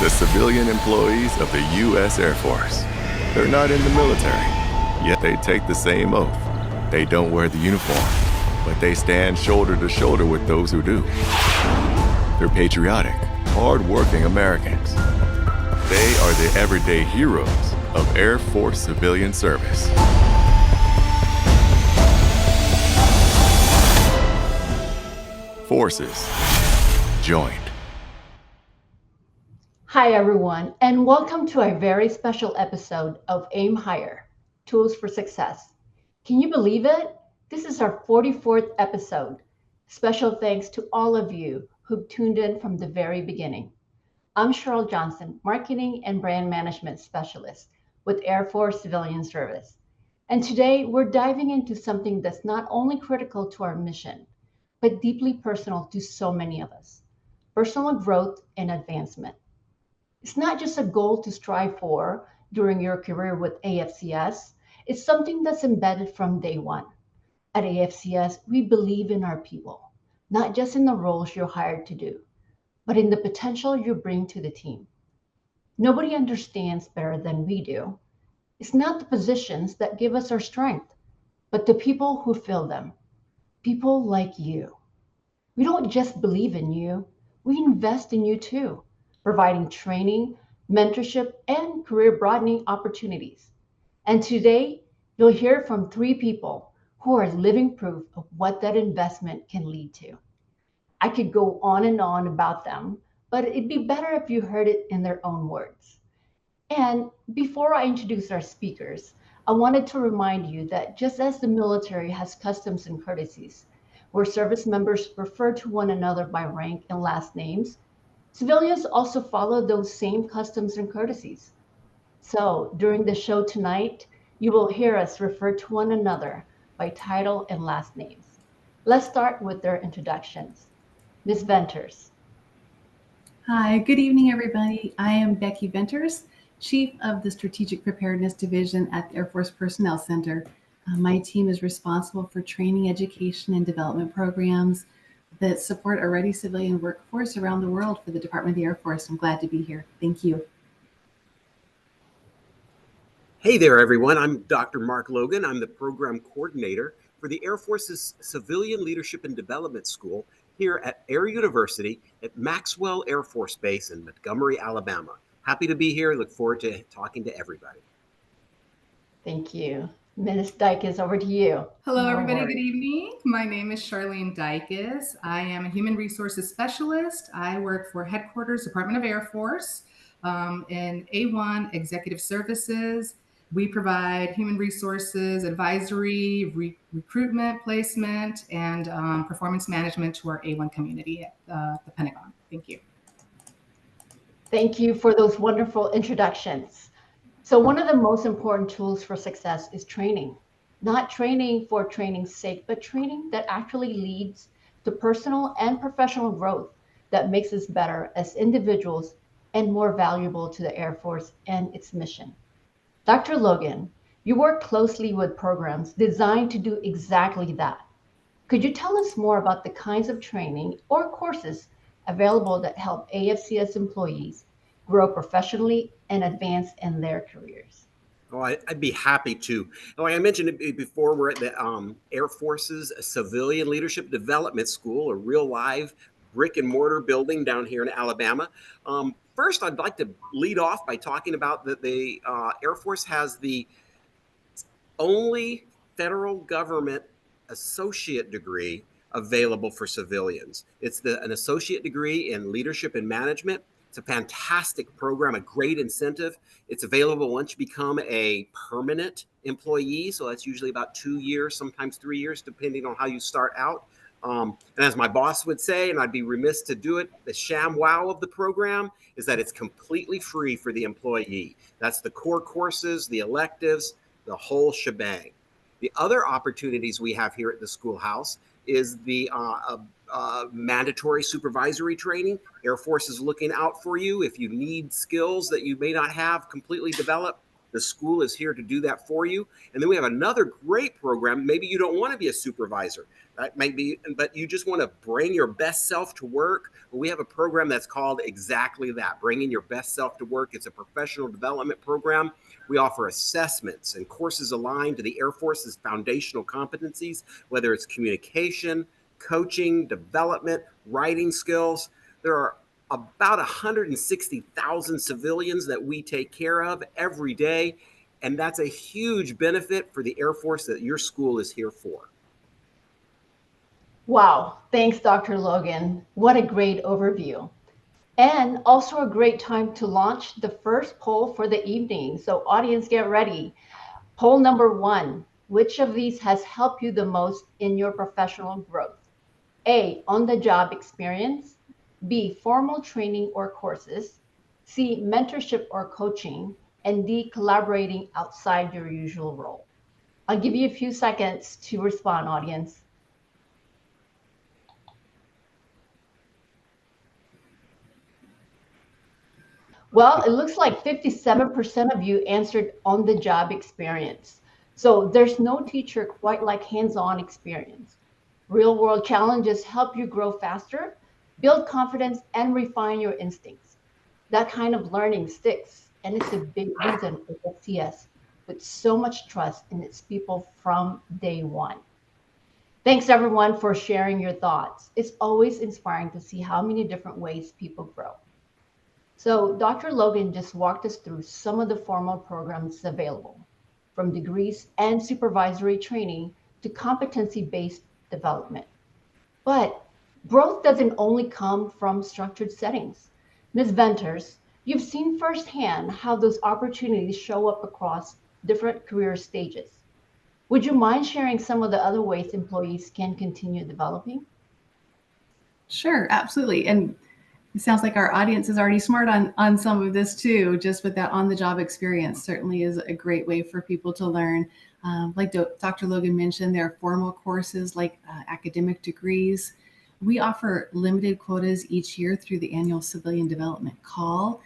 the civilian employees of the U.S. Air Force. They're not in the military, yet they take the same oath. They don't wear the uniform, but they stand shoulder to shoulder with those who do. They're patriotic, hard-working Americans. They are the everyday heroes of Air Force civilian service. Forces joined. Hi, everyone, and welcome to a very special episode of Aim Higher, Tools for Success. Can you believe it? This is our 44th episode. Special thanks to all of you who've tuned in from the very beginning. I'm Sheryl Johnson, Marketing and Brand Management Specialist with Air Force Civilian Service. And today we're diving into something that's not only critical to our mission, but deeply personal to so many of us: personal growth and advancement. It's not just a goal to strive for during your career with AFCS, it's something that's embedded from day one. At AFCS, we believe in our people, not just in the roles you're hired to do, but in the potential you bring to the team. Nobody understands better than we do. It's not the positions that give us our strength, but the people who fill them. People like you. We don't just believe in you, we invest in you too, providing training, mentorship, and career broadening opportunities. And today, you'll hear from three people who are living proof of what that investment can lead to. I could go on and on about them, but it'd be better if you heard it in their own words. And before I introduce our speakers, I wanted to remind you that just as the military has customs and courtesies, where service members refer to one another by rank and last names, civilians also follow those same customs and courtesies. So during the show tonight, you will hear us refer to one another by title and last names. Let's start with their introductions. Ms. Venters. Hi, good evening, everybody. I am Becky Venters, Chief of the Strategic Preparedness Division at the Air Force Personnel Center. My team is responsible for training, education, and development programs that support a ready civilian workforce around the world for the Department of the Air Force. I'm glad to be here. Thank you. Hey there, everyone. I'm Dr. Mark Logan. I'm the program coordinator for the Air Force's Civilian Leadership and Development School here at Air University at Maxwell Air Force Base in Montgomery, Alabama. Happy to be here. Look forward to talking to everybody. Thank you. Ms. Dycus, over to you. Hello, everybody. Good evening. My name is Charlene Dycus. I am a human resources specialist. I work for Headquarters, Department of Air Force, in A1 Executive Services. We provide human resources, advisory, recruitment, placement, and performance management to our A1 community at the Pentagon. Thank you. Thank you for those wonderful introductions. So one of the most important tools for success is training. Not training for training's sake, but training that actually leads to personal and professional growth that makes us better as individuals and more valuable to the Air Force and its mission. Dr. Logan, you work closely with programs designed to do exactly that. Could you tell us more about the kinds of training or courses available that help AFCS employees grow professionally and advance in their careers? Oh, I'd be happy to. Like I mentioned it before, we're at the Air Force's Civilian Leadership Development School, a real live brick and mortar building down here in Alabama. First, I'd like to lead off by talking about that the Air Force has the only federal government associate degree available for civilians. It's an associate degree in leadership and management. It's a fantastic program, a great incentive. It's available once you become a permanent employee. So that's usually about 2 years, sometimes 3 years, depending on how you start out. And as my boss would say, and I'd be remiss to do it, the sham wow of the program is that it's completely free for the employee. That's the core courses, the electives, the whole shebang. The other opportunities we have here at the schoolhouse is the mandatory supervisory training. Air Force is looking out for you. If you need skills that you may not have completely developed, The school is here to do that for you. And then we have another great program. Maybe you don't want to be a supervisor. That might be, but you just want to bring your best self to work. We have a program that's called exactly that, bringing your best self to work. It's a professional development program. We offer assessments and courses aligned to the Air Force's foundational competencies, whether it's communication, coaching, development, writing skills. There are about 160,000 civilians that we take care of every day. And that's a huge benefit for the Air Force that your school is here for. Wow, thanks, Dr. Logan. What a great overview. And also a great time to launch the first poll for the evening. So audience, get ready. Poll number 1, which of these has helped you the most in your professional growth? A, on-the-job experience. B, formal training or courses. C, mentorship or coaching. And D, collaborating outside your usual role. I'll give you a few seconds to respond, audience. Well, it looks like 57% of you answered on-the-job experience. So there's no teacher quite like hands-on experience. Real-world challenges help you grow faster, build confidence, and refine your instincts. That kind of learning sticks, and it's a big reason AFCS puts so much trust in its people from day one. Thanks, everyone, for sharing your thoughts. It's always inspiring to see how many different ways people grow. So Dr. Logan just walked us through some of the formal programs available, from degrees and supervisory training to competency-based development. But growth doesn't only come from structured settings. Ms. Venters, you've seen firsthand how those opportunities show up across different career stages. Would you mind sharing some of the other ways employees can continue developing? Sure, absolutely. And it sounds like our audience is already smart on some of this too, just with that on-the-job experience certainly is a great way for people to learn. Like Dr. Logan mentioned, there are formal courses like academic degrees. We offer limited quotas each year through the annual civilian development call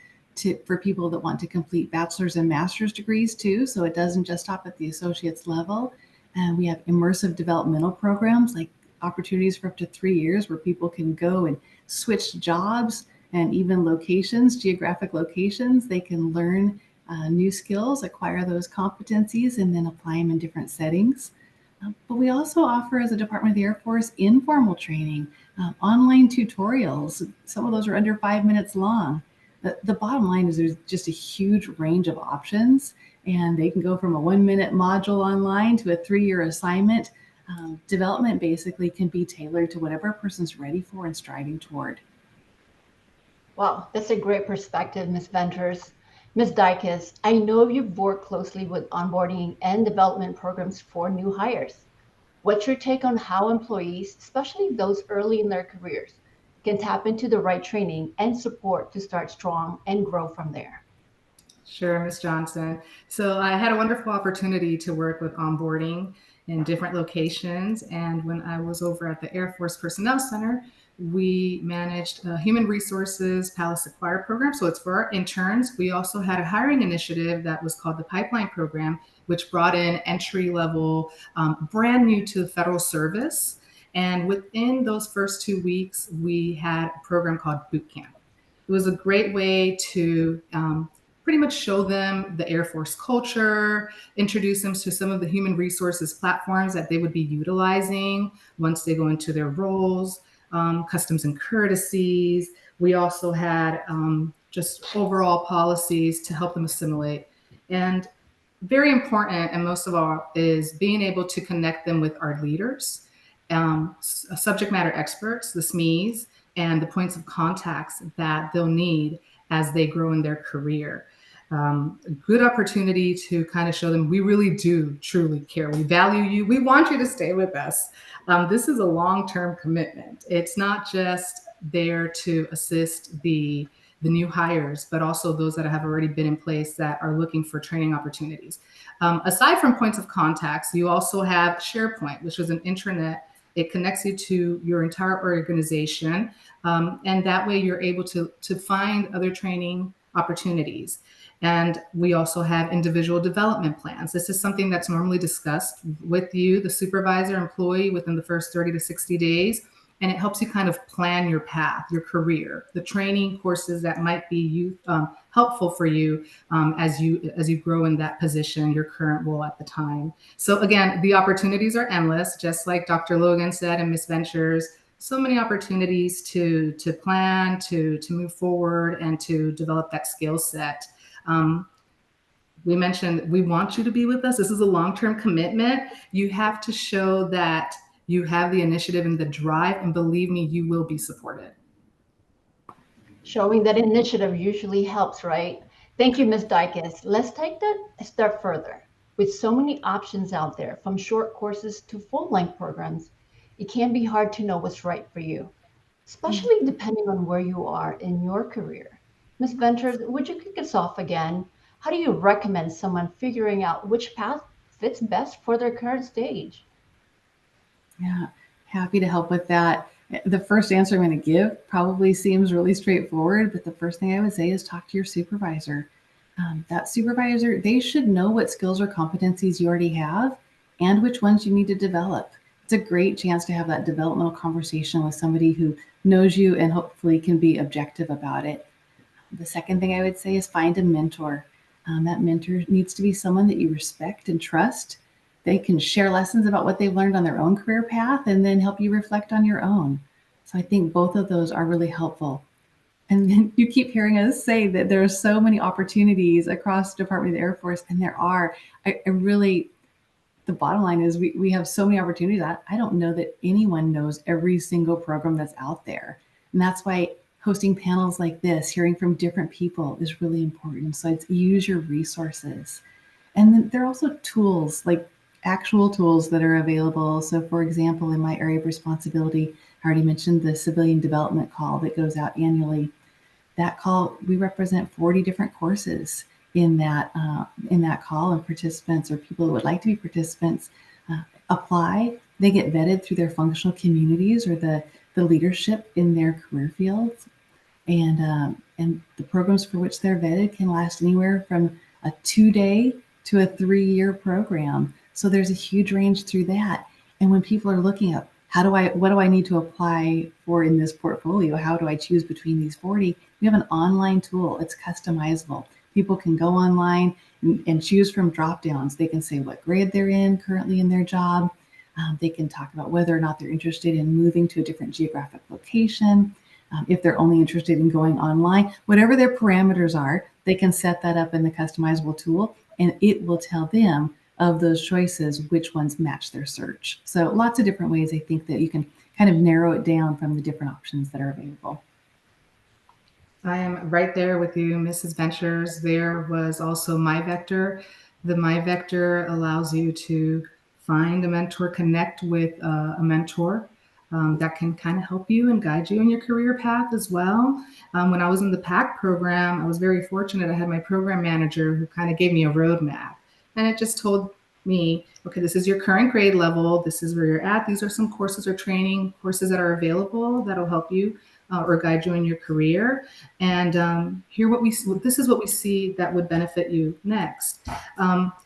for people that want to complete bachelor's and master's degrees too. So it doesn't just stop at the associate's level. And we have immersive developmental programs like opportunities for up to 3 years where people can go and switch jobs and even locations, geographic locations. They can learn new skills, acquire those competencies, and then apply them in different settings. But we also offer, as a Department of the Air Force, informal training, online tutorials. Some of those are under 5 minutes long. The bottom line is there's just a huge range of options, and they can go from a 1-minute module online to a 3-year assignment. Development basically can be tailored to whatever a person's ready for and striving toward. Wow, that's a great perspective, Ms. Venters. Ms. Dycus, I know you've worked closely with onboarding and development programs for new hires. What's your take on how employees, especially those early in their careers, can tap into the right training and support to start strong and grow from there? Sure, Ms. Johnson. So I had a wonderful opportunity to work with onboarding in different locations. And when I was over at the Air Force Personnel Center, we managed a human resources Palace Acquire program. So it's for our interns. We also had a hiring initiative that was called the Pipeline Program, which brought in entry level, brand new to federal service. And within those first 2 weeks, we had a program called Boot Camp. It was a great way to pretty much show them the Air Force culture, introduce them to some of the human resources platforms that they would be utilizing once they go into their roles, customs and courtesies. We also had just overall policies to help them assimilate. And very important, and most of all, is being able to connect them with our leaders, subject matter experts, the SMEs, and the points of contacts that they'll need as they grow in their career. A good opportunity to kind of show them we really do truly care. We value you. We want you to stay with us. This is a long-term commitment. It's not just there to assist the new hires, but also those that have already been in place that are looking for training opportunities. Aside from points of contacts, you also have SharePoint, which is an intranet. It connects you to your entire organization. And that way you're able to find other training opportunities. And we also have individual development plans. This is something that's normally discussed with you, the supervisor, employee, within the first 30 to 60 days. And it helps you kind of plan your path, your career, the training courses that might be helpful for you as you grow in that position, your current role at the time. So again, the opportunities are endless, just like Dr. Logan said and Miss Ventures. So many opportunities to plan, to move forward, and to develop that skill set. We mentioned we want you to be with us. This is a long-term commitment. You have to show that you have the initiative and the drive, and believe me, you will be supported. Showing that initiative usually helps, right? Thank you, Ms. Dycus. Let's take that a step further. With so many options out there, from short courses to full-length programs, it can be hard to know what's right for you, especially depending on where you are in your career. Ms. Ventures, would you kick us off again? How do you recommend someone figuring out which path fits best for their current stage? Yeah, happy to help with that. The first answer I'm going to give probably seems really straightforward, but the first thing I would say is talk to your supervisor. That supervisor, they should know what skills or competencies you already have and which ones you need to develop. It's a great chance to have that developmental conversation with somebody who knows you and hopefully can be objective about it. The second thing I would say is find a mentor. That mentor needs to be someone that you respect and trust. They can share lessons about what they've learned on their own career path and then help you reflect on your own. So I think both of those are really helpful. And then you keep hearing us say that there are so many opportunities across the Department of the Air Force, and there are. The bottom line is we have so many opportunities. I don't know that anyone knows every single program that's out there. And that's why hosting panels like this, hearing from different people, is really important. So it's use your resources. And then there are also tools, like actual tools that are available. So for example, in my area of responsibility, I already mentioned the civilian development call that goes out annually. That call, we represent 40 different courses in that call, and participants or people who would like to be participants apply. They get vetted through their functional communities or the leadership in their career fields. And the programs for which they're vetted can last anywhere from a 2-day to a 3-year program. So there's a huge range through that. And when people are looking at what do I need to apply for in this portfolio? How do I choose between these 40? We have an online tool. It's customizable. People can go online and choose from drop downs. They can say what grade they're in currently in their job. They can talk about whether or not they're interested in moving to a different geographic location. If they're only interested in going online, whatever their parameters are, they can set that up in the customizable tool, and it will tell them of those choices which ones match their search. So lots of different ways I think that you can kind of narrow it down from the different options that are available. I am right there with you, Mrs. Ventures. There was also MyVector. The MyVector allows you to find a mentor, connect with a mentor that can kind of help you and guide you in your career path as well. When I was in the PAC program, I was very fortunate. I had my program manager who kind of gave me a roadmap, and it just told me, okay, this is your current grade level. This is where you're at. These are some courses or training courses that are available that'll help you or guide you in your career. And this is what we see that would benefit you next.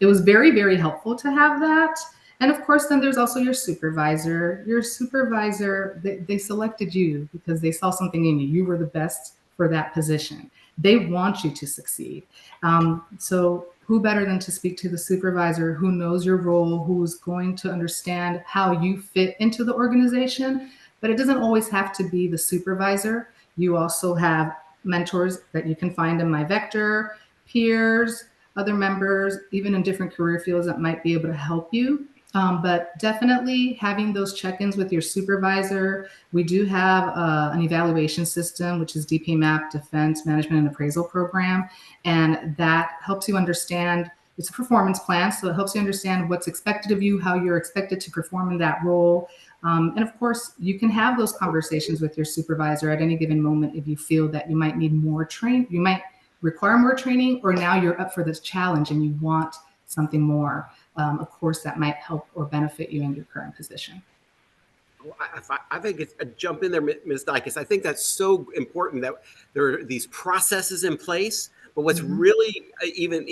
It was very, very helpful to have that. And of course, then there's also your supervisor. Your supervisor, they selected you because they saw something in you. You were the best for that position. They want you to succeed. So who better than to speak to the supervisor who knows your role, who's going to understand how you fit into the organization? But it doesn't always have to be the supervisor. You also have mentors that you can find in MyVector, peers, other members, even in different career fields that might be able to help you. But definitely having those check-ins with your supervisor. We do have an evaluation system, which is DPMAP, Defense Management and Appraisal Program. And that helps you understand, it's a performance plan, so it helps you understand what's expected of you, how you're expected to perform in that role. And of course, you can have those conversations with your supervisor at any given moment if you feel that you might need more training, you might require more training, or now you're up for this challenge and you want something more, a course that might help or benefit you in your current position. I think it's jump in there, Ms. Dycus. I think that's so important that there are these processes in place. But what's really even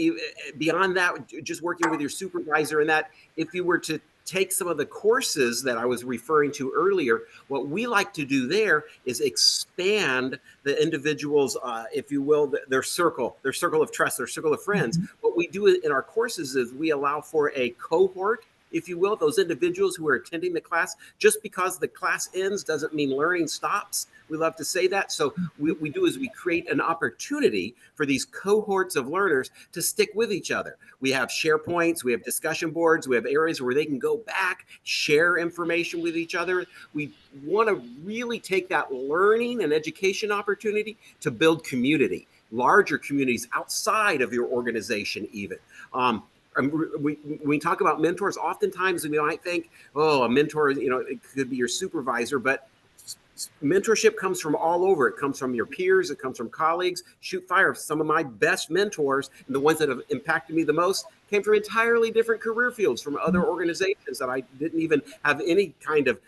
beyond that, just working with your supervisor, and that if you were to take some of the courses that I was referring to earlier, what we like to do there is expand the individual's, if you will, their circle of trust, their circle of friends. What we do in our courses is we allow for a cohort, if you will, those individuals who are attending the class. Just because the class ends doesn't mean learning stops. We love to say that. So what we do is we create an opportunity for these cohorts of learners to stick with each other. We have SharePoints, we have discussion boards, we have areas where they can go back, share information with each other. We want to really take that learning and education opportunity to build community, larger communities outside of your organization even. When we talk about mentors, oftentimes we might think, oh, a mentor, it could be your supervisor, but mentorship comes from all over. It comes from your peers. It comes from colleagues. Shoot fire. Some of my best mentors, and the ones that have impacted me the most, came from entirely different career fields, from other organizations that I didn't even have any kind of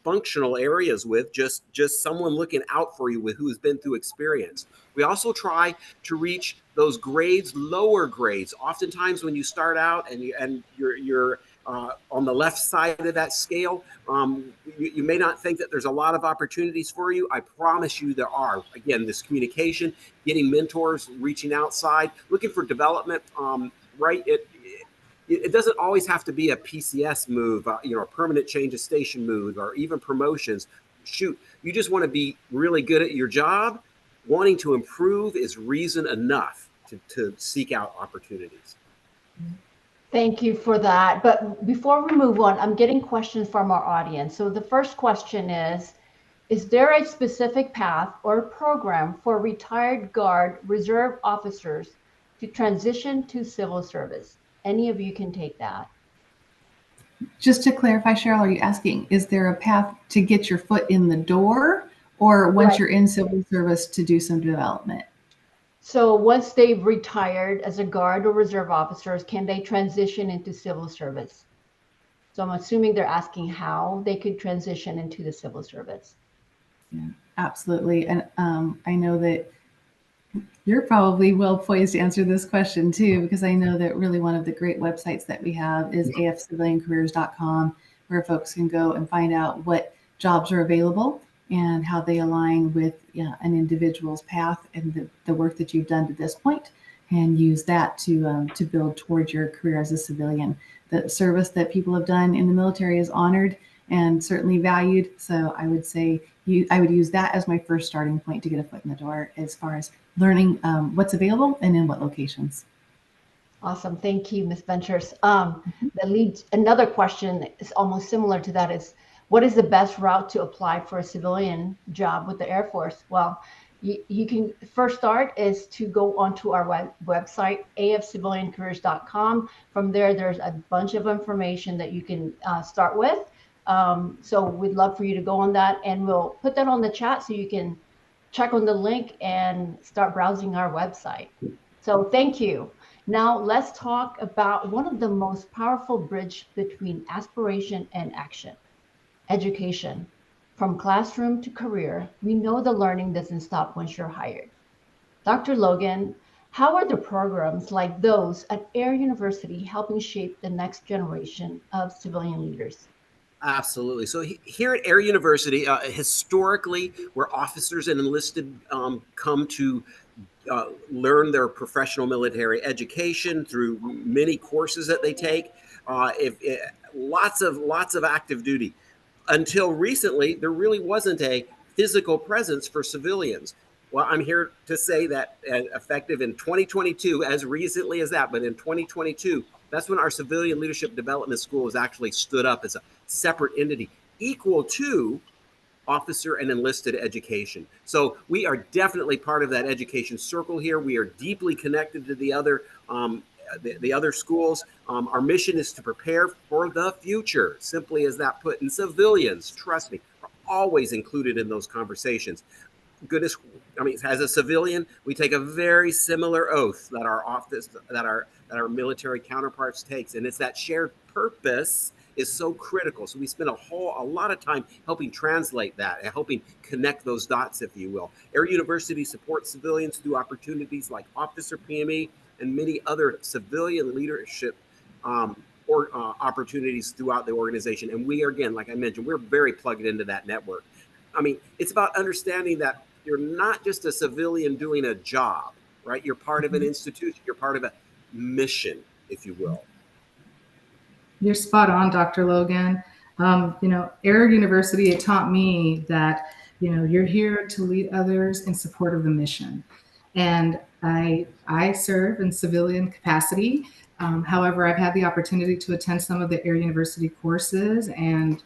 functional areas with, just someone looking out for you with who has been through experience. We also try to reach those grades, lower grades. Oftentimes when you start out and you're on the left side of that scale, you may not think that there's a lot of opportunities for you. I promise you there are. Again, this communication, getting mentors, reaching outside, looking for development, right? It doesn't always have to be a PCS move, a permanent change of station move, or even promotions. Shoot, you just want to be really good at your job. Wanting to improve is reason enough to seek out opportunities. Thank you for that. But before we move on, I'm getting questions from our audience. So the first question is there a specific path or program for retired Guard Reserve officers to transition to civil service? Any of you can take that. Just to clarify, Sheryl, are you asking, is there a path to get your foot in the door, or once you're in civil service to do some development? So once they've retired as a Guard or Reserve officers, can they transition into civil service? So I'm assuming they're asking how they could transition into the civil service. Yeah, absolutely. And I know that you're probably well poised to answer this question too, because I know that really one of the great websites that we have is afciviliancareers.com, where folks can go and find out what jobs are available and how they align with an individual's path and the work that you've done to this point, and use that to build towards your career as a civilian. The service that people have done in the military is honored and certainly valued. So I would say I would use that as my first starting point to get a foot in the door as far as learning what's available and in what locations. Awesome. Thank you, Ms. Ventures. That leads another question is almost similar to that is, what is the best route to apply for a civilian job with the Air Force? Well, you can first start is to go onto our website, afciviliancareers.com. From there, there's a bunch of information that you can start with. So we'd love for you to go on that, and we'll put that on the chat so you can check on the link and start browsing our website. So thank you. Now let's talk about one of the most powerful bridge between aspiration and action. Education. From classroom to career, we know the learning doesn't stop once you're hired. Dr. Logan, how are the programs like those at Air University helping shape the next generation of civilian leaders? Absolutely. So here at Air University, historically, where officers and enlisted come to learn their professional military education through many courses that they take, lots of active duty. Until recently, there really wasn't a physical presence for civilians. Well, I'm here to say that effective in 2022, as recently as that, but in 2022, that's when our Civilian Leadership Development School was actually stood up as a separate entity equal to officer and enlisted education. So we are definitely part of that education circle here. We are deeply connected to the other schools. Our mission is to prepare for the future, simply as that put. And civilians, trust me, are always included in those conversations. Goodness, I mean, as a civilian, we take a very similar oath that our military counterparts takes, and it's that shared purpose is so critical. So we spend a lot of time helping translate that and helping connect those dots, if you will. Air University supports civilians through opportunities like Officer PME and many other civilian leadership opportunities throughout the organization. And we are, again, like I mentioned, we're very plugged into that network. I mean, it's about understanding that you're not just a civilian doing a job, right? You're part of an institution. You're part of a mission, if you will. You're spot on, Dr. Logan. Air University, it taught me that, you're here to lead others in support of the mission. And I serve in civilian capacity. However, I've had the opportunity to attend some of the Air University courses and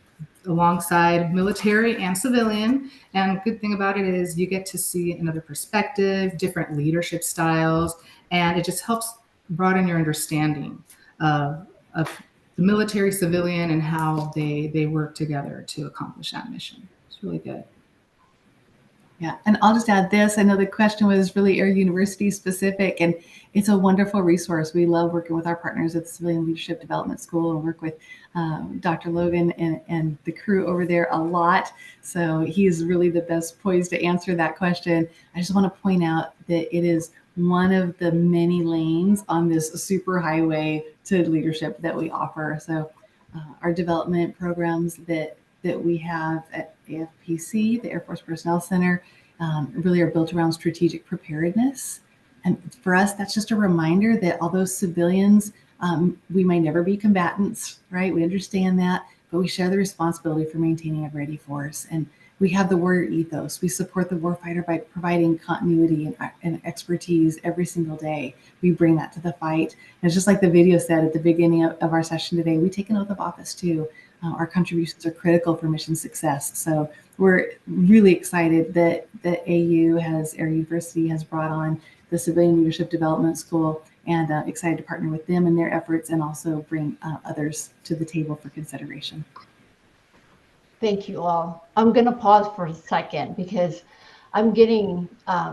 alongside military and civilian. And good thing about it is you get to see another perspective, different leadership styles, and it just helps broaden your understanding of the military, civilian, and how they work together to accomplish that mission. It's really good. Yeah, and I'll just add this. I know the question was really Air University specific, and it's a wonderful resource. We love working with our partners at the Civilian Leadership Development School and work with Dr. Logan and the crew over there a lot. So he's really the best poised to answer that question. I just want to point out that it is one of the many lanes on this super highway to leadership that we offer. So our development programs that we have at AFPC, the Air Force Personnel Center, really are built around strategic preparedness. And for us, that's just a reminder that although civilians, we may never be combatants, right? We understand that, but we share the responsibility for maintaining a ready force. And we have the warrior ethos. We support the warfighter by providing continuity and expertise every single day. We bring that to the fight. And it's just like the video said at the beginning of our session today, we take an oath of office too. Our contributions are critical for mission success. So we're really excited that Air University has brought on the Civilian Leadership Development School, and excited to partner with them in their efforts and also bring others to the table for consideration. Thank you all. I'm going to pause for a second because I'm getting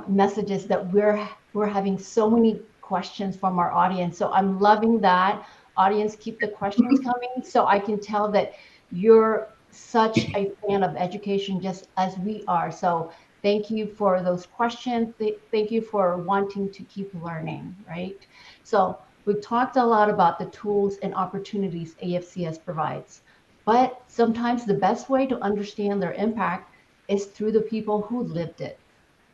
messages that we're having so many questions from our audience. So I'm loving that. Audience, keep the questions coming so I can tell that you're such a fan of education just as we are. So thank you for those questions. Thank you for wanting to keep learning, right? So we've talked a lot about the tools and opportunities AFCS provides, but sometimes the best way to understand their impact is through the people who lived it.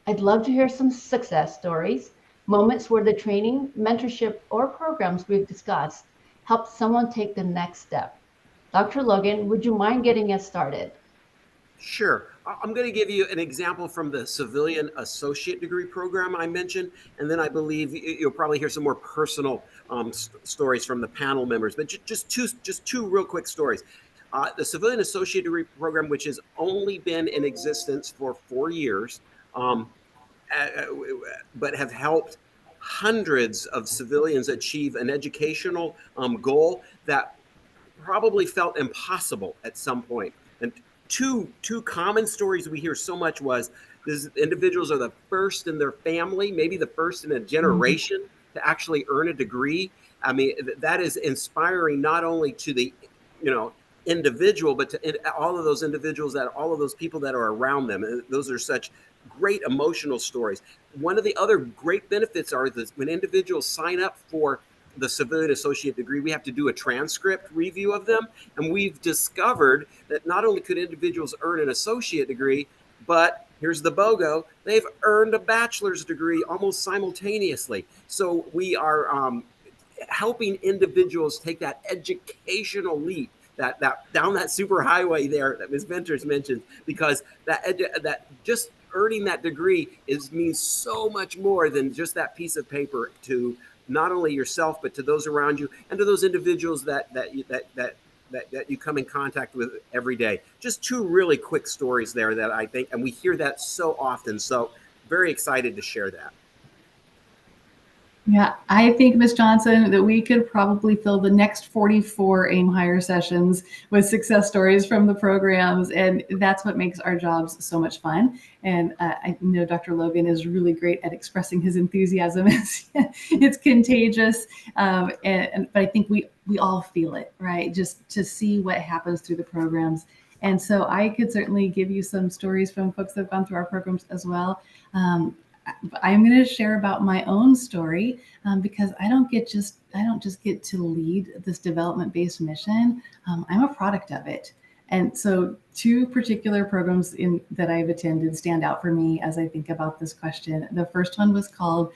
I'd love to hear some success stories, moments where the training, mentorship, or programs we've discussed helped someone take the next step. Dr. Logan, would you mind getting us started? Sure. I'm going to give you an example from the civilian associate degree program I mentioned, and then I believe you'll probably hear some more personal stories from the panel members. But just two real quick stories. The civilian associate degree program, which has only been in existence for 4 years, but have helped hundreds of civilians achieve an educational goal that probably felt impossible at some point. And two common stories we hear so much was these individuals are the first in their family, maybe the first in a generation to actually earn a degree. I mean, that is inspiring not only to the, individual, but to all of those individuals, that all of those people that are around them. And those are such great emotional stories. One of the other great benefits are that when individuals sign up for the civilian associate degree, we have to do a transcript review of them. And we've discovered that not only could individuals earn an associate degree, but here's the BOGO, they've earned a bachelor's degree almost simultaneously. So we are helping individuals take that educational leap, that down that super highway there that Ms. Venters mentioned, because that just earning that degree means so much more than just that piece of paper to not only yourself, but to those around you and to those individuals that you come in contact with every day. Just two really quick stories there that I think, and we hear that so often. So very excited to share that. Yeah, I think, Ms. Johnson, that we could probably fill the next 44 AIM Hire sessions with success stories from the programs. And that's what makes our jobs so much fun. And I know Dr. Logan is really great at expressing his enthusiasm. It's contagious. But I think we all feel it, right? Just to see what happens through the programs. And so I could certainly give you some stories from folks that have gone through our programs as well. I'm going to share about my own story because I don't just get to lead this development-based mission. I'm a product of it. And so two particular programs that I've attended stand out for me as I think about this question. The first one was called,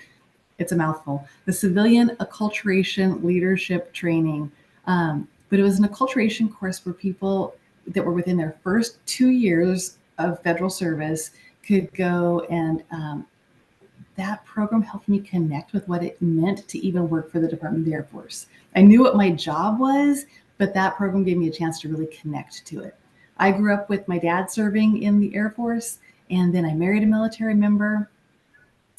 it's a mouthful, the Civilian Acculturation Leadership Training. But it was an acculturation course for people that were within their first 2 years of federal service could go and that program helped me connect with what it meant to even work for the Department of the Air Force. I knew what my job was, but that program gave me a chance to really connect to it. I grew up with my dad serving in the Air Force, and then I married a military member.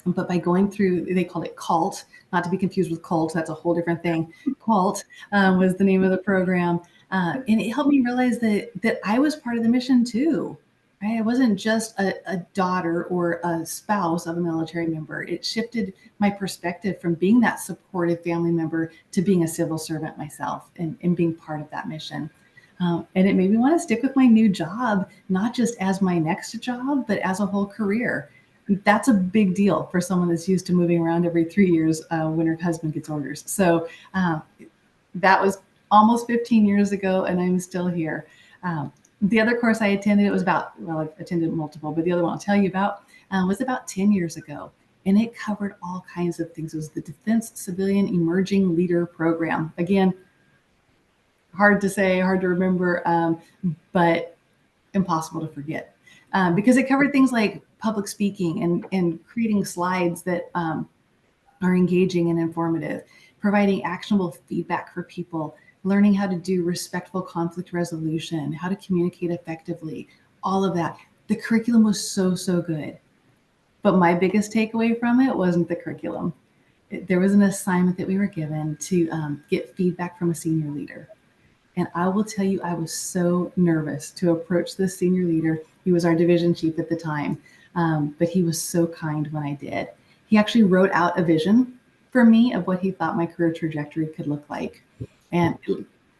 But by going through, they called it CALT, not to be confused with CULT, that's a whole different thing. CALT was the name of the program. And it helped me realize that I was part of the mission too. Right? I wasn't just a daughter or a spouse of a military member. It shifted my perspective from being that supportive family member to being a civil servant myself and being part of that mission. And it made me want to stick with my new job, not just as my next job, but as a whole career. That's a big deal for someone that's used to moving around every 3 years when her husband gets orders. So that was almost 15 years ago, and I'm still here. The other course I attended, I've attended multiple, but the other one I'll tell you about was about 10 years ago. And it covered all kinds of things. It was the Defense Civilian Emerging Leader Program. Again, hard to say, hard to remember, but impossible to forget. Because it covered things like public speaking and creating slides that are engaging and informative, providing actionable feedback for people, learning how to do respectful conflict resolution, how to communicate effectively, all of that. The curriculum was so, so good. But my biggest takeaway from it wasn't the curriculum. There was an assignment that we were given to get feedback from a senior leader. And I will tell you, I was so nervous to approach this senior leader. He was our division chief at the time, but he was so kind when I did. He actually wrote out a vision for me of what he thought my career trajectory could look like. And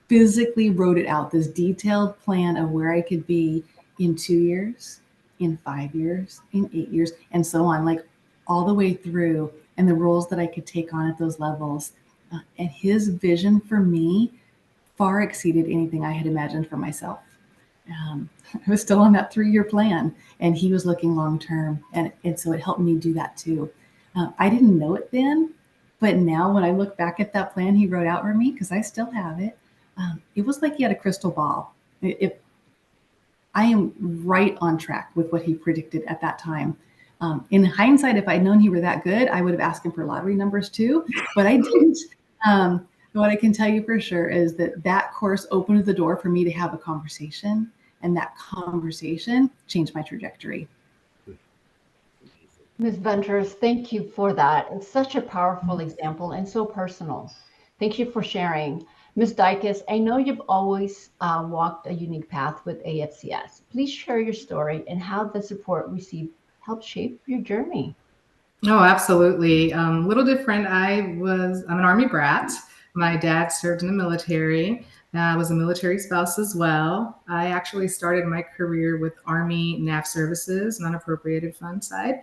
physically wrote it out, this detailed plan of where I could be in 2 years, in 5 years, in 8 years, and so on, like all the way through, and the roles that I could take on at those levels. And his vision for me far exceeded anything I had imagined for myself. I was still on that 3-year plan, and he was looking long term, and so it helped me do that too. I didn't know it then, but now when I look back at that plan he wrote out for me, because I still have it, it was like he had a crystal ball. I am right on track with what he predicted at that time. In hindsight, if I'd known he were that good, I would have asked him for lottery numbers too, but I didn't. What I can tell you for sure is that course opened the door for me to have a conversation, and that conversation changed my trajectory. Ms. Venters, thank you for that. It's such a powerful example and so personal. Thank you for sharing. Ms. Dycus, I know you've always walked a unique path with AFCS. Please share your story and how the support received helped shape your journey. Oh, absolutely. Little different. I'm an Army brat. My dad served in the military. I was a military spouse as well. I actually started my career with Army NAV services, non-appropriated fund side.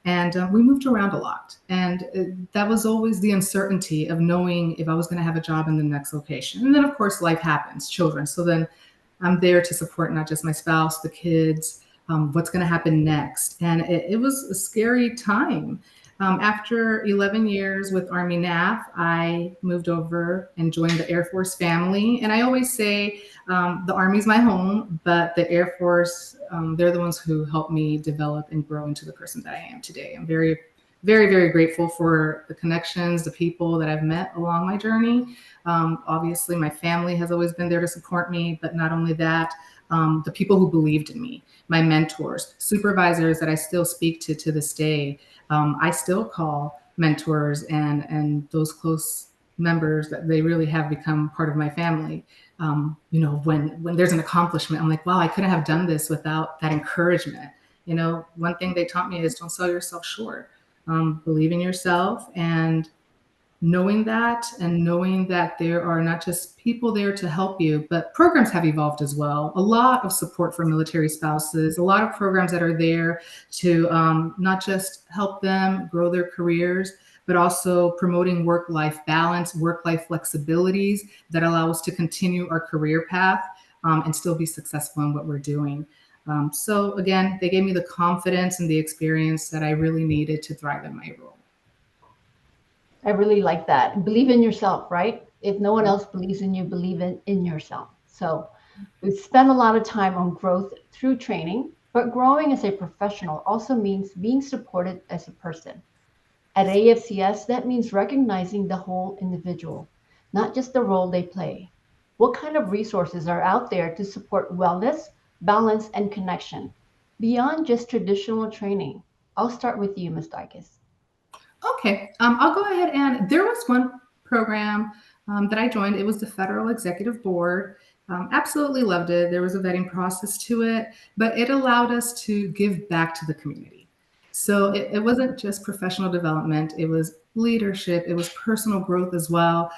And we moved around a lot. And that was always the uncertainty of knowing if I was going to have a job in the next location. And then, of course, life happens, children. So then I'm there to support not just my spouse, the kids, what's going to happen next. And it was a scary time. After 11 years with Army NAF, I moved over and joined the Air Force family. And I always say the Army's my home, but the Air Force, they're the ones who helped me develop and grow into the person that I am today. I'm very, very, very grateful for the connections, the people that I've met along my journey. Obviously, my family has always been there to support me, but not only that, the people who believed in me, my mentors, supervisors that I still speak to this day. I still call mentors and those close members that they really have become part of my family. When there's an accomplishment, I'm like, wow, I couldn't have done this without that encouragement. One thing they taught me is don't sell yourself short. Believe in yourself, and knowing that there are not just people there to help you, but programs have evolved as well. A lot of support for military spouses, a lot of programs that are there to not just help them grow their careers, but also promoting work-life balance, work-life flexibilities that allow us to continue our career path and still be successful in what we're doing. So again, they gave me the confidence and the experience that I really needed to thrive in my role. I really like that. Believe in yourself, right? If no one else believes in you, believe in yourself. So we've spent a lot of time on growth through training, but growing as a professional also means being supported as a person. At AFCS, that means recognizing the whole individual, not just the role they play. What kind of resources are out there to support wellness, balance, and connection beyond just traditional training? I'll start with you, Ms. Dycus. Okay, I'll go ahead, and there was one program that I joined. It was the Federal Executive Board. Absolutely loved it. There was a vetting process to it, but it allowed us to give back to the community. So it wasn't just professional development, it was leadership, it was personal growth as well.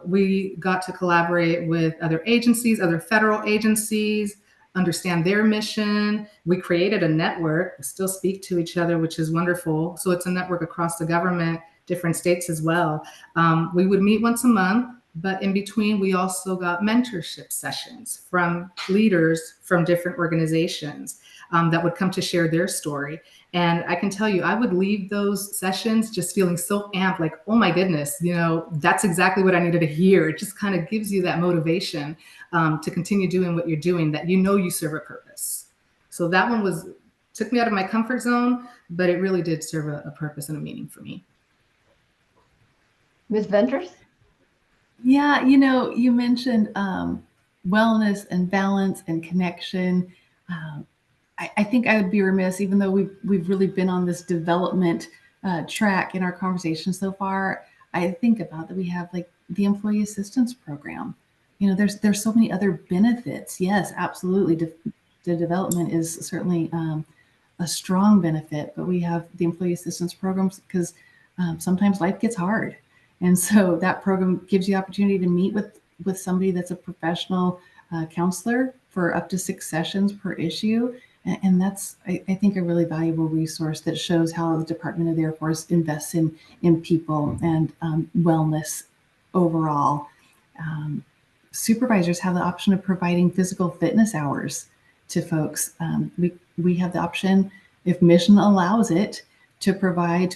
We got to collaborate with other agencies, other federal agencies, understand their mission. We created a network, we still speak to each other, which is wonderful. So it's a network across the government, different states as well. We would meet once a month, but in between, we also got mentorship sessions from leaders from different organizations that would come to share their story. And I can tell you, I would leave those sessions just feeling so amped, like, oh my goodness, that's exactly what I needed to hear. It just kind of gives you that motivation to continue doing what you're doing, that you serve a purpose. So that one took me out of my comfort zone, but it really did serve a purpose and a meaning for me. Ms. Venters? Yeah, you mentioned wellness and balance and connection. I think I would be remiss, even though we've really been on this development track in our conversation so far. I think about that we have like the employee assistance program. There's so many other benefits. Yes, absolutely. The development is certainly a strong benefit, but we have the employee assistance programs because sometimes life gets hard. And so that program gives you the opportunity to meet with somebody that's a professional counselor for up to 6 sessions per issue. And that's, I think, a really valuable resource that shows how the Department of the Air Force invests in people and wellness overall. Supervisors have the option of providing physical fitness hours to folks. We have the option, if mission allows it, to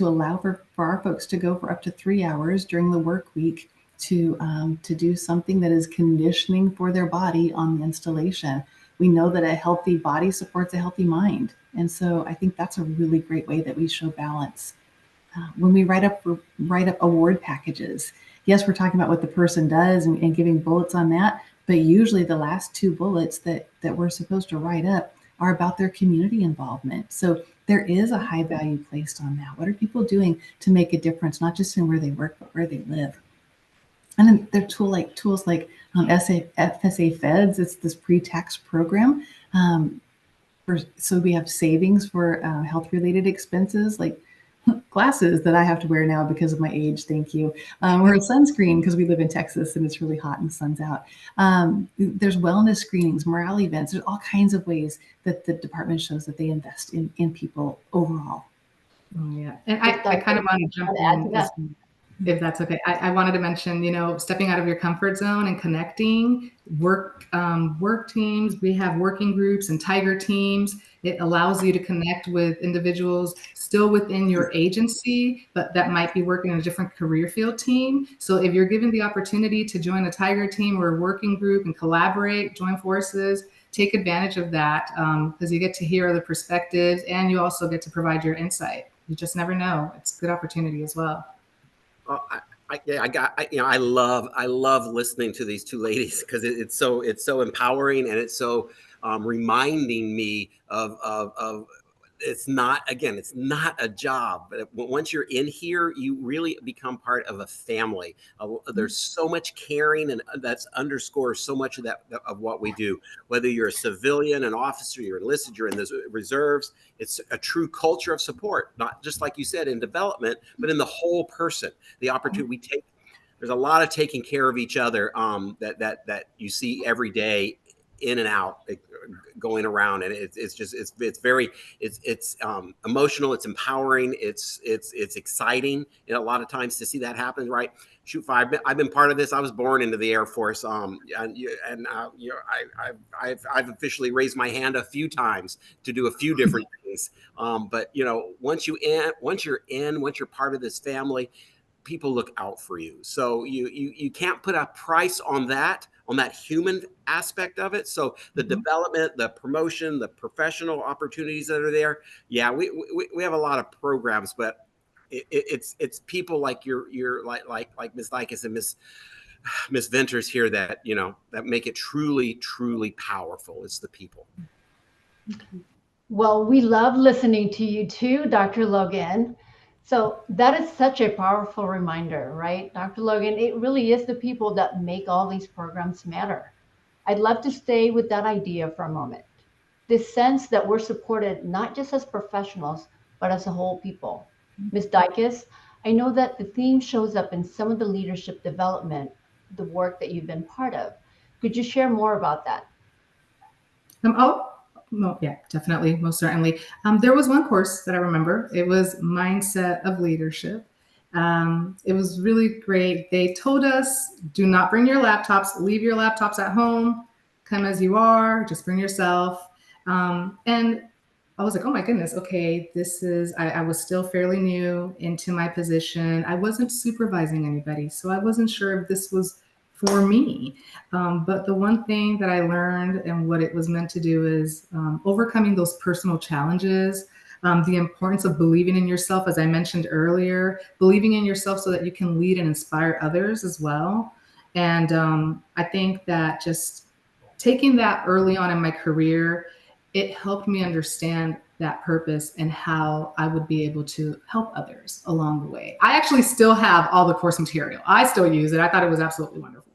allow for our folks to go for up to 3 hours during the work week to do something that is conditioning for their body on the installation. We know that a healthy body supports a healthy mind. And so I think that's a really great way that we show balance. When we write up award packages, yes, we're talking about what the person does and giving bullets on that, but usually the last 2 bullets that we're supposed to write up are about their community involvement. So there is a high value placed on that. What are people doing to make a difference, not just in where they work, but where they live? And then there are tools like FSA Feds. It's this pre-tax program. So we have savings for health-related expenses, like glasses that I have to wear now because of my age. Thank you. Or a sunscreen because we live in Texas and it's really hot and the sun's out. There's wellness screenings, morale events. There's all kinds of ways that the department shows that they invest in people overall. Oh, yeah. And I kind of want to jump in, if that's okay. I wanted to mention, stepping out of your comfort zone and connecting work teams. We have working groups and tiger teams. It allows you to connect with individuals still within your agency, but that might be working in a different career field team. So if you're given the opportunity to join a tiger team or a working group and collaborate, join forces, take advantage of that because you get to hear other perspectives and you also get to provide your insight. You just never know. It's a good opportunity as well. I love listening to these 2 ladies because it's so empowering and it's so reminding me of it's not, again, it's not a job. But once you're in here, you really become part of a family. There's so much caring, and that's underscores so much of of what we do. Whether you're a civilian, an officer, you're enlisted, you're in the reserves, it's a true culture of support, not just like you said in development, but in the whole person. The opportunity we take, there's a lot of taking care of each other that you see every day, in and out, going around, and it's very emotional, it's empowering, it's exciting, and a lot of times to see that happen, right? Shoot, I've been part of this. I was born into the Air Force, I've officially raised my hand a few times to do a few different things, but once you're part of this family, people look out for you. So you can't put a price on that human aspect of it. So the development, the promotion, the professional opportunities that are there. Yeah, we have a lot of programs, but it's people like you're like Ms. Dycus and Miss Venters here that that make it truly powerful. It's the people. Well, we love listening to you too, Dr. Logan. So that is such a powerful reminder, right, Dr. Logan? It really is the people that make all these programs matter. I'd love to stay with that idea for a moment. This sense that we're supported not just as professionals, but as a whole people. Ms. Dycus, I know that the theme shows up in some of the leadership development, the work that you've been part of. Could you share more about that? No, yeah, definitely, most certainly. There was one course that I remember. It was Mindset of Leadership. It was really great. They told us, do not bring your laptops, leave your laptops at home, come as you are, just bring yourself. And I was like, oh my goodness, okay, I was still fairly new into my position. I wasn't supervising anybody, so I wasn't sure if this was for me. But the one thing that I learned and what it was meant to do is overcoming those personal challenges, the importance of believing in yourself, as I mentioned earlier, believing in yourself so that you can lead and inspire others as well. And I think that just taking that early on in my career, it helped me understand that purpose and how I would be able to help others along the way. I actually still have all the course material. I still use it. I thought it was absolutely wonderful.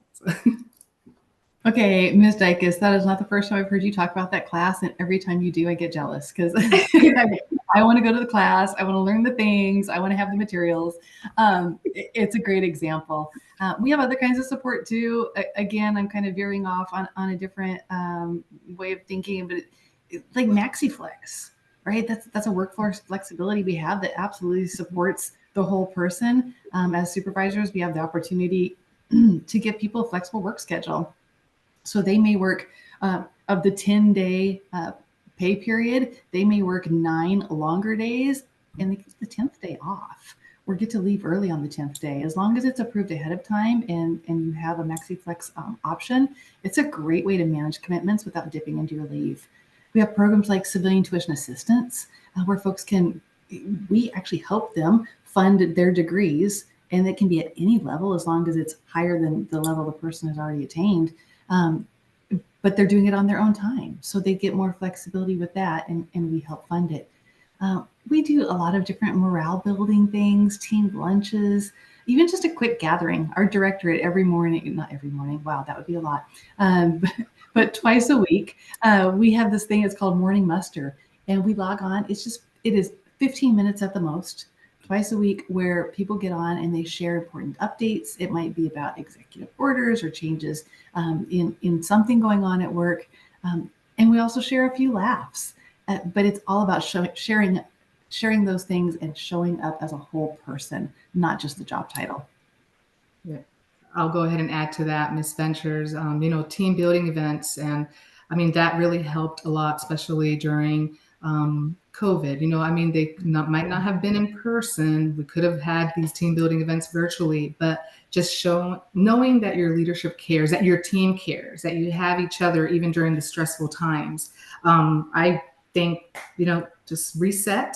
Okay, Ms. Dycus, that is not the first time I've heard you talk about that class, and every time you do, I get jealous because I want to go to the class, I want to learn the things, I want to have the materials. It's a great example. We have other kinds of support too. Again, I'm kind of veering off on a different way of thinking, but it's like MaxiFlex, right? That's a workforce flexibility we have that absolutely supports the whole person. As supervisors, we have the opportunity to give people a flexible work schedule. So they may work of the 10-day pay period, they may work 9 longer days and they get the 10th day off or get to leave early on the 10th day. As long as it's approved ahead of time and you have a MaxiFlex option, it's a great way to manage commitments without dipping into your leave. We have programs like civilian tuition assistance where folks we actually help them fund their degrees, and it can be at any level as long as it's higher than the level the person has already attained. But they're doing it on their own time. So they get more flexibility with that, and we help fund it. We do a lot of different morale building things, team lunches, even just a quick gathering. Our directorate every morning, not every morning, wow, that would be a lot. But twice a week, we have this thing, it's called Morning Muster. And we log on, it is 15 minutes at the most, twice a week, where people get on and they share important updates. It might be about executive orders or changes in something going on at work. And we also share a few laughs, but it's all about sharing those things and showing up as a whole person, not just the job title. Yeah. I'll go ahead and add to that, Ms. Ventures, team building events. And I mean, that really helped a lot, especially during COVID. They might not have been in person. We could have had these team building events virtually, but just knowing that your leadership cares, that your team cares, that you have each other even during the stressful times. I think, just reset,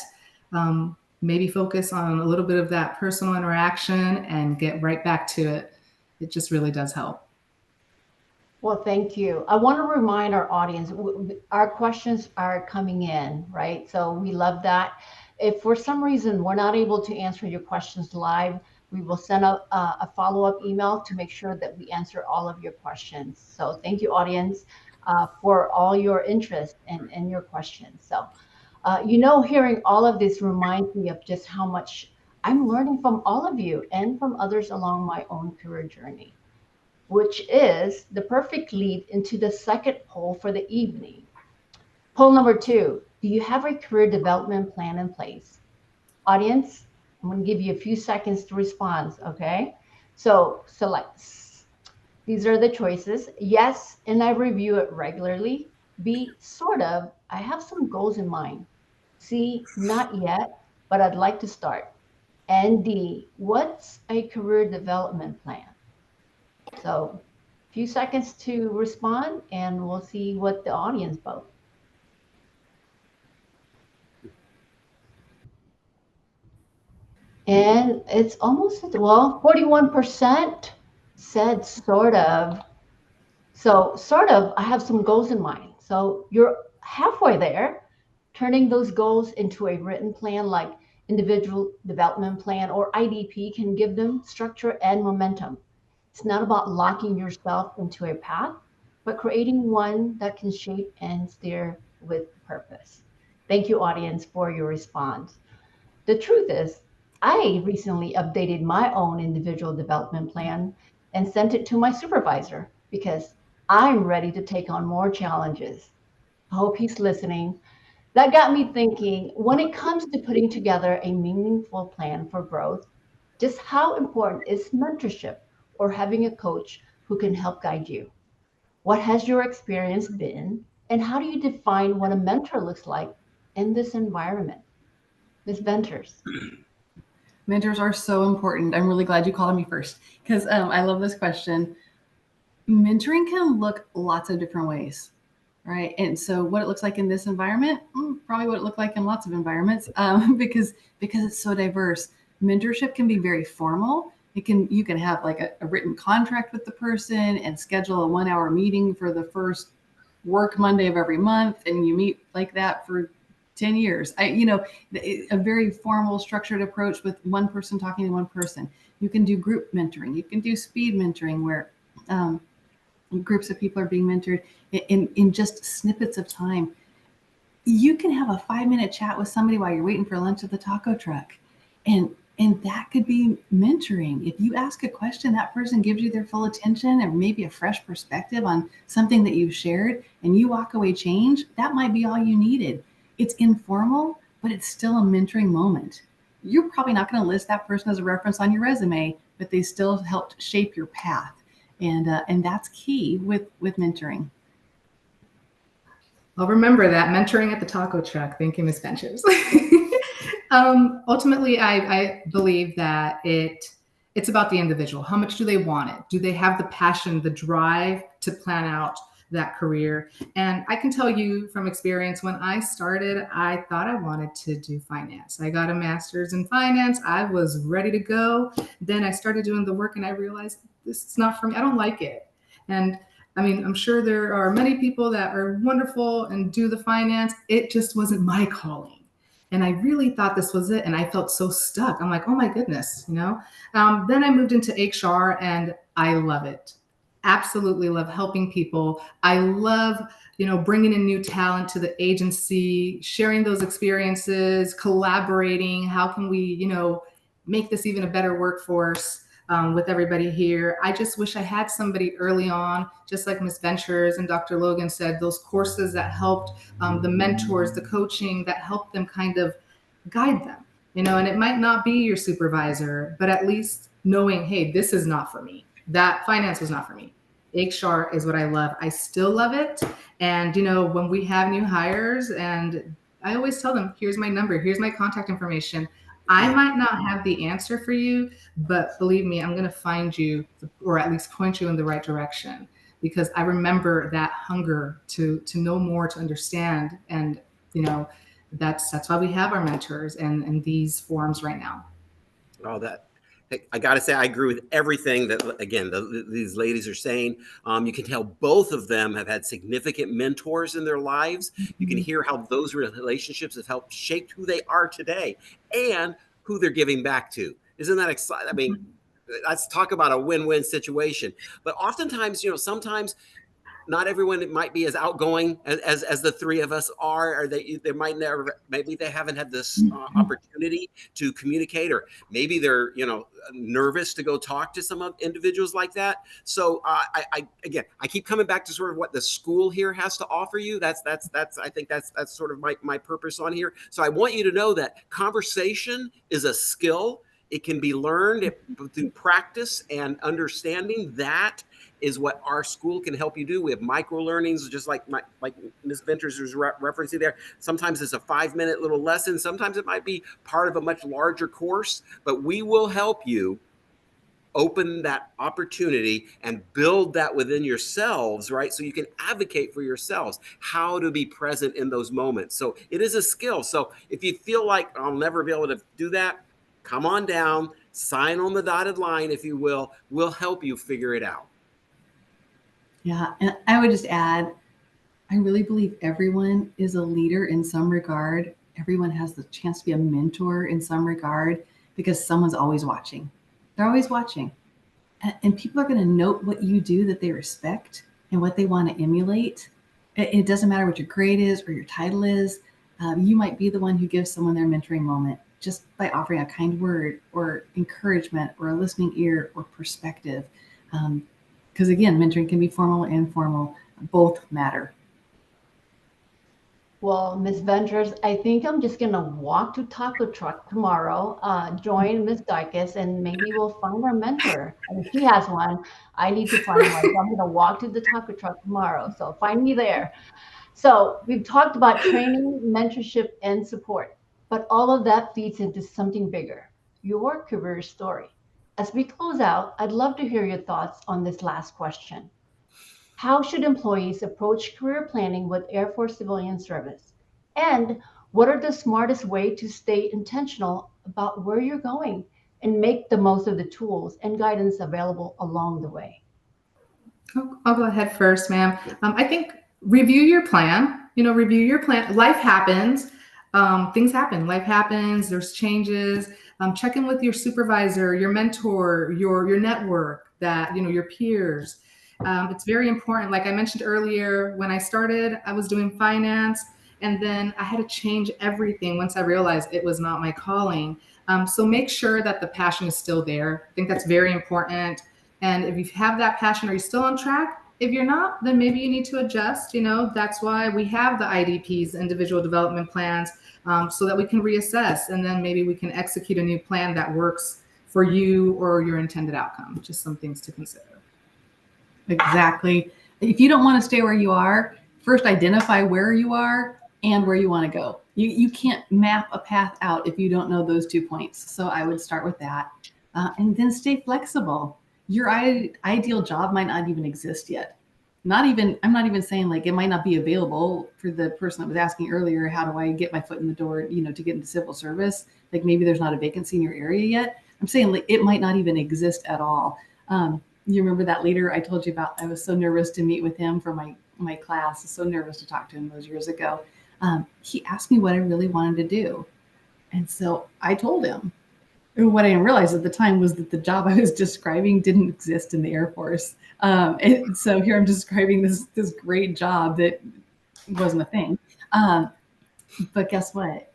maybe focus on a little bit of that personal interaction and get right back to it. It just really does help. Well, thank you. I want to remind our audience, our questions are coming in, right? So we love that. If for some reason we're not able to answer your questions live, we will send a follow-up email to make sure that we answer all of your questions. So thank you, audience, for all your interest and your questions. So, hearing all of this reminds me of just how much I'm learning from all of you and from others along my own career journey, which is the perfect lead into the second poll for the evening. Poll number 2, do you have a career development plan in place? Audience, I'm going to give you a few seconds to respond, okay? So select. These are the choices. Yes, and I review it regularly. B, sort of, I have some goals in mind. C, not yet, but I'd like to start. And D, what's a career development plan? So a few seconds to respond and we'll see what the audience vote. And it's almost, well, 41% said sort of. So sort of, I have some goals in mind. So you're halfway there, turning those goals into a written plan like individual development plan or IDP can give them structure and momentum. It's not about locking yourself into a path, but creating one that can shape and steer with purpose. Thank you, audience, for your response. The truth is, I recently updated my own individual development plan and sent it to my supervisor because I'm ready to take on more challenges. I hope he's listening. That got me thinking when it comes to putting together a meaningful plan for growth, just how important is mentorship or having a coach who can help guide you? What has your experience been, and how do you define what a mentor looks like in this environment? Ms. Venters. Mentors are so important. I'm really glad you called me first because I love this question. Mentoring can look lots of different ways, right? And so what it looks like in this environment, probably what it looked like in lots of environments, because it's so diverse. Mentorship can be very formal. You can have like a written contract with the person and schedule a 1-hour meeting for the first work Monday of every month, and you meet like that for 10 years. A very formal, structured approach with one person talking to one person. You can do group mentoring. You can do speed mentoring where groups of people are being mentored in just snippets of time. You can have a 5-minute chat with somebody while you're waiting for lunch at the taco truck. And that could be mentoring. If you ask a question, that person gives you their full attention or maybe a fresh perspective on something that you've shared, and you walk away changed, that might be all you needed. It's informal, but it's still a mentoring moment. You're probably not going to list that person as a reference on your resume, but they still helped shape your path. And that's key with mentoring. I'll remember that, mentoring at the taco truck. Thank you, Ms. Benches. Ultimately, I believe that it's about the individual. How much do they want it? Do they have the passion, the drive to plan out that career? And I can tell you from experience, when I started, I thought I wanted to do finance. I got a master's in finance. I was ready to go. Then I started doing the work and I realized this is not for me. I don't like it. And I mean, I'm sure there are many people that are wonderful and do the finance. It just wasn't my calling. And I really thought this was it. And I felt so stuck. I'm like, oh my goodness, Then I moved into HR and I love it. Absolutely love helping people. I love, bringing in new talent to the agency, sharing those experiences, collaborating. How can we, make this even a better workforce? With everybody here. I just wish I had somebody early on, just like Ms. Ventures and Dr. Logan said, those courses that helped, the mentors, the coaching that helped them kind of guide them, and it might not be your supervisor, but at least knowing, hey, this is not for me. That finance was not for me. HR is what I love. I still love it. And, when we have new hires, and I always tell them, here's my number, here's my contact information. I might not have the answer for you, but believe me, I'm going to find you, or at least point you in the right direction, because I remember that hunger to know more, to understand. And, that's why we have our mentors and these forums right now. Oh, I got to say, I agree with everything that, again, these ladies are saying. You can tell both of them have had significant mentors in their lives. You can hear how those relationships have helped shape who they are today and who they're giving back to. Isn't that exciting? I mean, let's talk about a win-win situation. But oftentimes, sometimes not everyone might be as outgoing as the three of us are, or they might never, maybe they haven't had this opportunity to communicate, or maybe they're nervous to go talk to some individuals like that. So I keep coming back to sort of what the school here has to offer you. I think that's sort of my purpose on here. So I want you to know that conversation is a skill. It can be learned through practice and understanding. That is what our school can help you do. We have micro learnings, just like Ms. Venters was referencing there. Sometimes it's a 5-minute little lesson. Sometimes it might be part of a much larger course, but we will help you open that opportunity and build that within yourselves, right? So you can advocate for yourselves, how to be present in those moments. So it is a skill. So if you feel like I'll never be able to do that, come on down, sign on the dotted line, if you will. We'll help you figure it out. Yeah, and I would just add, I really believe everyone is a leader in some regard. Everyone has the chance to be a mentor in some regard because someone's always watching. They're always watching. And people are going to note what you do that they respect and what they want to emulate. It doesn't matter what your grade is or your title is. You might be the one who gives someone their mentoring moment just by offering a kind word or encouragement or a listening ear or perspective. Because again, mentoring can be formal and informal. Both matter. Well, Ms. Ventures, I think I'm just gonna walk to Taco Truck tomorrow, join Ms. Dycus, and maybe we'll find our mentor. And she has one. I need to find one. So I'm gonna walk to the Taco Truck tomorrow. So find me there. So we've talked about training, mentorship, and support, but all of that feeds into something bigger, your career story. As we close out, I'd love to hear your thoughts on this last question. How should employees approach career planning with Air Force civilian service? And what are the smartest way to stay intentional about where you're going and make the most of the tools and guidance available along the way? I'll go ahead first, ma'am. I think review your plan. Review your plan. Life happens. Things happen. Life happens. There's changes. Check in with your supervisor, your mentor, your network, your peers. It's very important. Like I mentioned earlier, when I started, I was doing finance, and then I had to change everything once I realized it was not my calling. So make sure that the passion is still there. I think that's very important. And if you have that passion, are you still on track? If you're not, then maybe you need to adjust. That's why we have the IDPs, individual development plans, so that we can reassess, and then maybe we can execute a new plan that works for you or your intended outcome. Just some things to consider. Exactly. If you don't want to stay where you are, first identify where you are and where you want to go. You can't map a path out if you don't know those 2 points. So I would start with that. And then stay flexible. Your ideal job might not even exist yet. I'm not even saying like it might not be available for the person that was asking earlier, how do I get my foot in the door, to get into civil service? Like maybe there's not a vacancy in your area yet. I'm saying like it might not even exist at all. You remember that leader I told you about? I was so nervous to meet with him for my class. So nervous to talk to him those years ago. He asked me what I really wanted to do. And so I told him. And what I didn't realize at the time was that the job I was describing didn't exist in the Air Force. And so here I'm describing this great job that wasn't a thing. But guess what?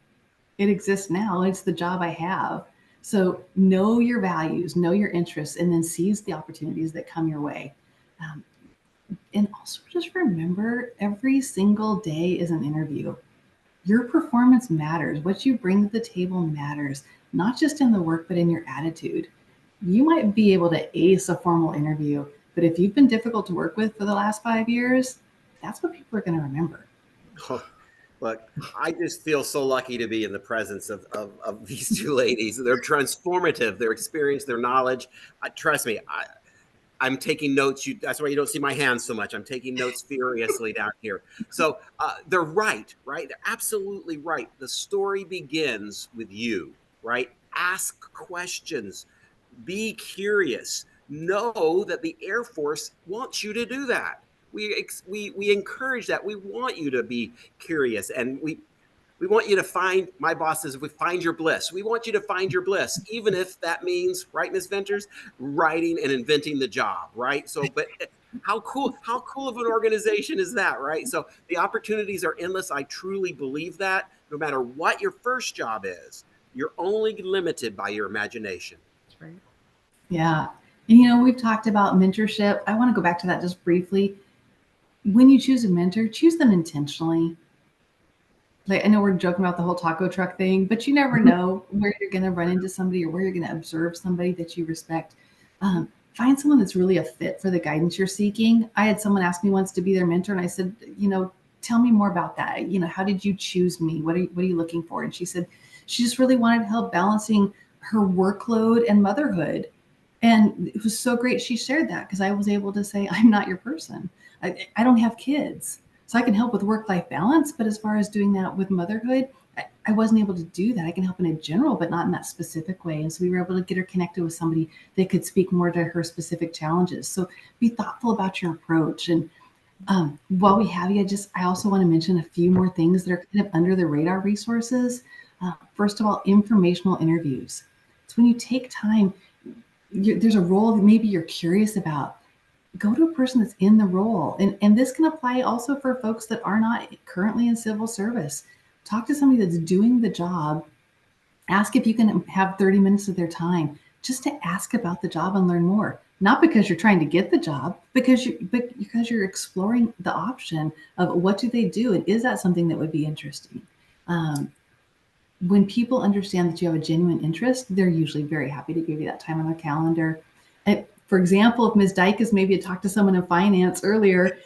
It exists now. It's the job I have. So know your values, know your interests, and then seize the opportunities that come your way. And also just remember, every single day is an interview. Your performance matters. What you bring to the table matters, not just in the work, but in your attitude. You might be able to ace a formal interview, but if you've been difficult to work with for the last 5 years, that's what people are going to remember. Look, I just feel so lucky to be in the presence of these two ladies. They're transformative, their experience, their knowledge. Trust me, I'm taking notes. That's why you don't see my hands so much. I'm taking notes furiously down here. So they're right? They're absolutely right. The story begins with you, right? Ask questions. Be curious. Know that the Air Force wants you to do that. We encourage that. We want you to be curious, and we want you to find, my boss says, if we find your bliss, we want you to find your bliss, even if that means, right, Ms. Venters, writing and inventing the job, right? So, but how cool of an organization is that, right? So the opportunities are endless. I truly believe that no matter what your first job is, you're only limited by your imagination. That's right. Yeah. And we've talked about mentorship. I want to go back to that just briefly. When you choose a mentor, choose them intentionally. Like, I know we're joking about the whole taco truck thing, but you never know where you're going to run into somebody or where you're going to observe somebody that you respect. Find someone that's really a fit for the guidance you're seeking. I had someone ask me once to be their mentor, and I said, tell me more about that. How did you choose me? What are you looking for? And she said she just really wanted help balancing her workload and motherhood. And it was so great she shared that, because I was able to say, I'm not your person. I don't have kids. So I can help with work-life balance, but as far as doing that with motherhood, I wasn't able to do that. I can help in a general, but not in that specific way. And so we were able to get her connected with somebody that could speak more to her specific challenges. So be thoughtful about your approach. And while we have you, I also want to mention a few more things that are kind of under the radar resources. First of all, informational interviews. It's when you take time, there's a role that maybe you're curious about. Go to a person that's in the role. And this can apply also for folks that are not currently in civil service. Talk to somebody that's doing the job. Ask if you can have 30 minutes of their time just to ask about the job and learn more. Not because you're trying to get the job, but because you're exploring the option of what do they do, and is that something that would be interesting. When people understand that you have a genuine interest, they're usually very happy to give you that time on their calendar. For example, if Ms. Dycus maybe had talked to someone in finance earlier,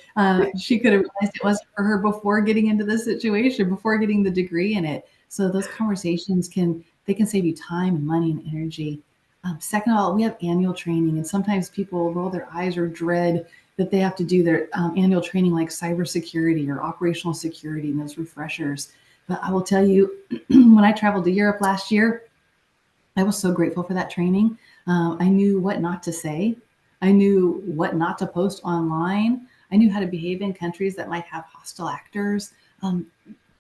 she could have realized it wasn't for her before getting into the situation, before getting the degree in it. So those conversations can save you time and money and energy. Second of all, we have annual training, and sometimes people roll their eyes or dread that they have to do their annual training like cybersecurity or operational security and those refreshers. But I will tell you, when I traveled to Europe last year, I was so grateful for that training. I knew what not to say. I knew what not to post online. I knew how to behave in countries that might have hostile actors.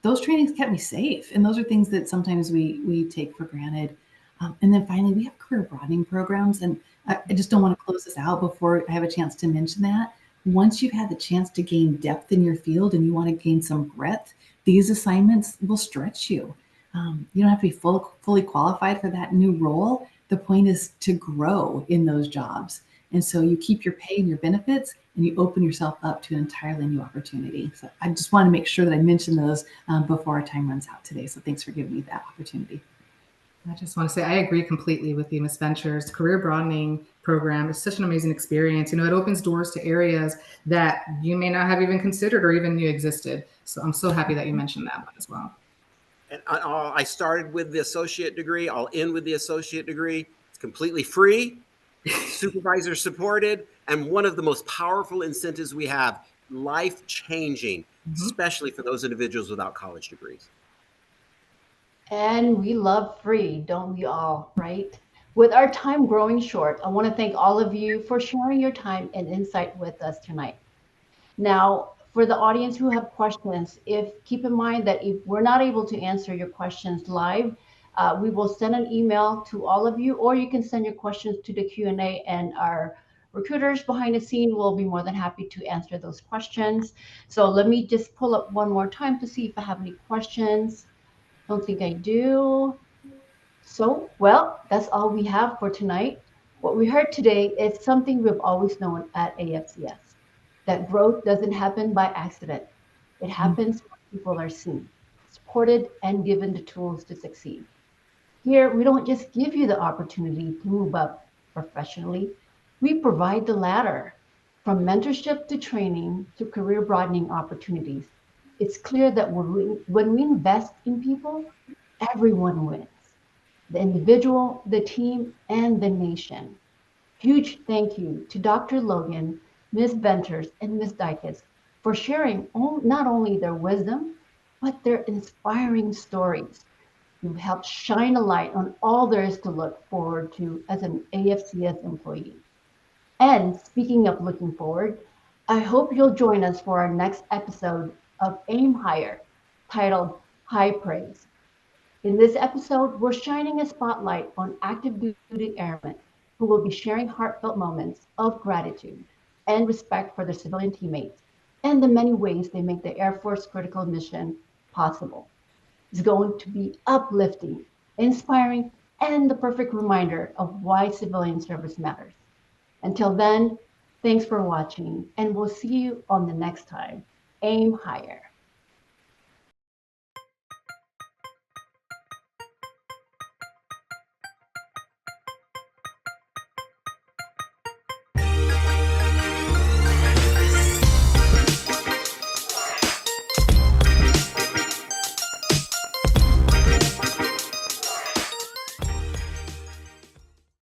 Those trainings kept me safe. And those are things that sometimes we take for granted. And then finally, we have career broadening programs. And I just don't want to close this out before I have a chance to mention that. Once you've had the chance to gain depth in your field and you want to gain some breadth, these assignments will stretch you. You don't have to be fully qualified for that new role. The point is to grow in those jobs. And so you keep your pay and your benefits, and you open yourself up to an entirely new opportunity. So I just want to make sure that I mention those before our time runs out today. So thanks for giving me that opportunity. I just want to say I agree completely with you, Ms. Ventures. Career broadening program is such an amazing experience. It opens doors to areas that you may not have even considered or even knew existed. So I'm so happy that you mentioned that one as well. And I started with the associate degree. I'll end with the associate degree. It's completely free, supervisor supported, and one of the most powerful incentives we have, life-changing, especially for those individuals without college degrees. And we love free, don't we all, right? With our time growing short, I want to thank all of you for sharing your time and insight with us tonight. Now, for the audience who have questions, keep in mind that if we're not able to answer your questions live, we will send an email to all of you, or you can send your questions to the Q&A, and our recruiters behind the scene will be more than happy to answer those questions. So let me just pull up one more time to see if I have any questions. Don't think I do. So, well, that's all we have for tonight. What we heard today is something we've always known at AFCS, that growth doesn't happen by accident. It happens when people are seen, supported, and given the tools to succeed. Here, we don't just give you the opportunity to move up professionally. We provide the ladder, from mentorship to training to career broadening opportunities. It's clear that when we invest in people, everyone wins. The individual, the team, and the nation. Huge thank you to Dr. Logan, Ms. Venters, and Ms. Dycus for sharing not only their wisdom, but their inspiring stories. You've helped shine a light on all there is to look forward to as an AFCS employee. And speaking of looking forward, I hope you'll join us for our next episode of Aim Higher, titled High Praise. In this episode, we're shining a spotlight on active duty airmen who will be sharing heartfelt moments of gratitude and respect for their civilian teammates and the many ways they make the Air Force critical mission possible. It's going to be uplifting, inspiring, and the perfect reminder of why civilian service matters. Until then, thanks for watching, and we'll see you on the next time. Aim higher.